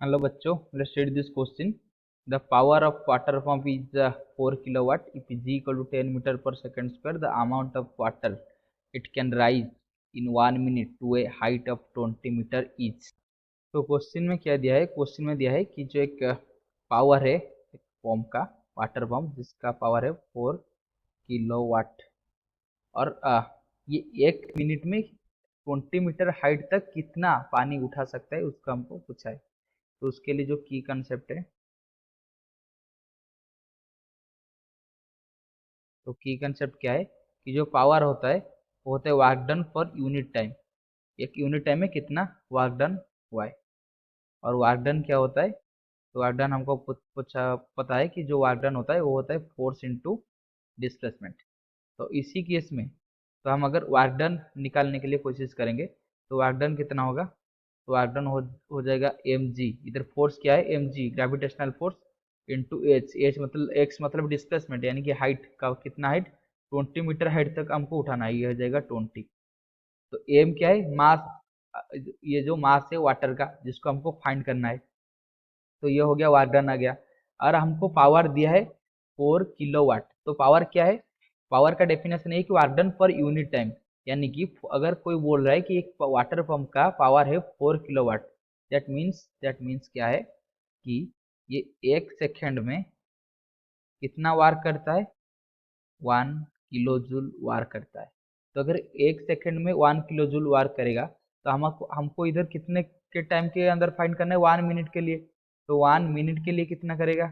Hello बच्चों, let's read this question. The power of water pump is 4 kilowatt. If G equal to 10 meter per second square, the amount of water it can rise in 1 minute to a height of 20 meter each. तो question में क्या दिया है? Question में दिया है कि जो एक पावर है एक पंप का, वाटर पंप जिसका पावर है 4 किलोवाट और ये 1 मिनट में 20 मीटर हाइट तक कितना पानी उठा सकता है उसका हमको पूछा है। तो उसके लिए जो की कंसेप्ट है, तो की कंसेप्ट क्या है कि जो पावर होता है वो होता है work done per unit time. एक यूनिट टाइम में कितना वर्क डन हुआ है। और वर्क डन क्या होता है? तो वर्क डन हमको पूछा पता है कि जो वर्क डन होता है वो होता है फोर्स इनटू डिस्प्लेसमेंट। तो इसी केस में तो हम अगर वर्क डन निकालने के लिए कोशिश करेंगे तो वर्क डन कितना होगा? तो वर्क डन हो जाएगा एम जी। इधर फोर्स क्या है? M G gravitational force into H. H मतलब एक्स मतलब डिस्प्लेसमेंट, यानी कि हाइट का कितना हाइट 20 मीटर हाइट तक हमको उठाना है, ये हो जाएगा 20। तो एम क्या है? मास। ये जो मास है वाटर का जिसको हमको फाइंड करना है, तो ये हो गया वर्क डन आ गया। और हमको पावर दिया है 4 किलोवाट। तो पावर क्या है? पावर का डेफिनेशन है कि work done per unit time, यानी कि अगर कोई बोल रहा है कि एक वाटर पंप का पावर है 4 किलोवाट, दैट मीन्स क्या है कि ये 1 सेकेंड में कितना वार करता है? 1 किलो जूल वार करता है। तो अगर 1 सेकेंड में 1 किलो जूल वार करेगा तो हमको हमको इधर कितने के टाइम के अंदर फाइंड करना है? 1 मिनट के लिए। तो 1 मिनट के लिए कितना करेगा?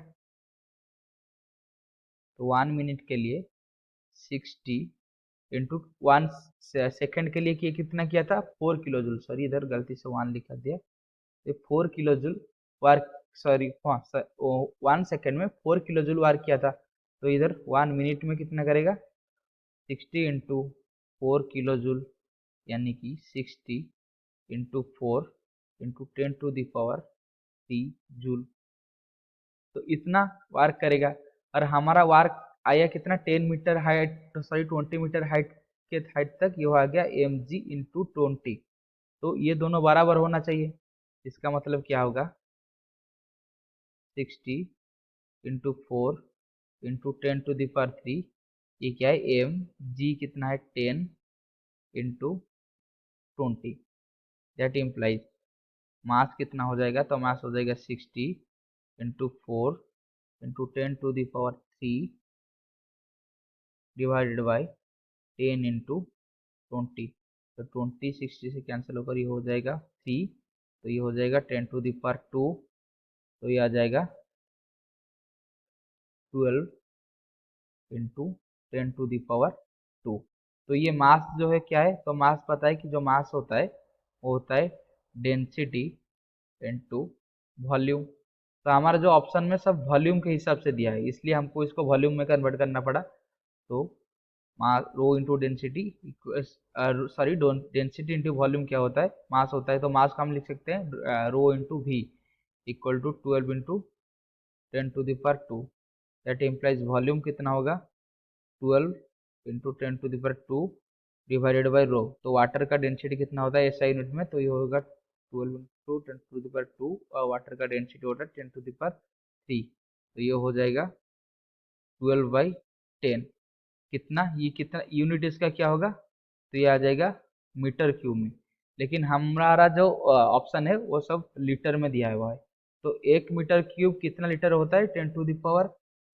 तो 1 मिनट के लिए 60 इंटू 1 सेकेंड के लिए कितना किया था? 4 किलो जूल। सॉरी, इधर गलती से 1 लिखा दिया। ये 4 किलो जूल वार, सॉरी हाँ, 1 सेकेंड में 4 किलो जूल वार किया था। तो इधर 1 मिनट में कितना करेगा? 60 इंटू 4 किलो जूल, यानी कि 60 into 4 into 10 to the power 3 joule. तो इतना वार्क करेगा। और हमारा वार्क आया कितना? 10 metre height, sorry 20 metre height के हाइट तक। ये आ गया एम जी इंटू 20। तो ये दोनों बराबर होना चाहिए। इसका मतलब क्या होगा? 60 into 4 into 10 to the power 3। ये क्या है? एम जी कितना है? 10 इंटू 20। दैट इम्प्लाइज मास कितना हो जाएगा? तो मास हो जाएगा 60 into 4 into 10 to the power 3 divided by 10 into 20। तो 20 60 से कैंसिल होकर ये हो जाएगा 3। तो ये हो जाएगा 10 टू द पावर 2। तो ये आ जाएगा 12 इंटू 10 टू द पावर 2। तो ये मास जो है क्या है? तो मास पता है कि जो मास होता है वो होता है डेंसिटी इंटू वॉल्यूम। तो हमारा जो ऑप्शन में सब वॉल्यूम के हिसाब से दिया है, इसलिए हमको इसको वॉल्यूम में कन्वर्ट करना पड़ा। तो rho into density, sorry density into volume क्या होता है? मास होता है। तो मास को हम लिख सकते हैं rho into V equal to 12 into 10 to the power 2। That implies volume कितना होगा? 12 into 10 to the power 2 divided by rho. तो वाटर का डेंसिटी कितना होता है एसआई यूनिट में? तो ये होगा 12 इंटू 10 टू द पावर 2 और वाटर का डेंसिटी होता है 10 टू द पावर 3। तो ये हो जाएगा 12/10। कितना? ये कितना यूनिट इसका क्या होगा? तो ये आ जाएगा मीटर क्यूब में। लेकिन हमारा जो ऑप्शन है वो सब लीटर में दिया हुआ है। तो 1 मीटर क्यूब कितना लीटर होता है? 10 टू द पावर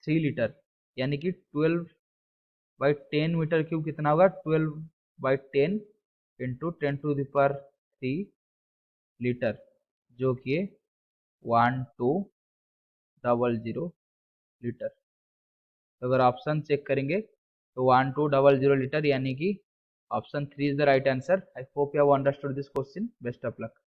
3 लीटर। यानी कि 12/10 मीटर क्यूब कितना होगा? 12/10 into 10 to the power 3 litre, जो कि 1200 लीटर। तो अगर ऑप्शन चेक करेंगे तो 1200 लीटर, यानी कि option 3 is the right answer. I hope you have understood this question. Best of luck.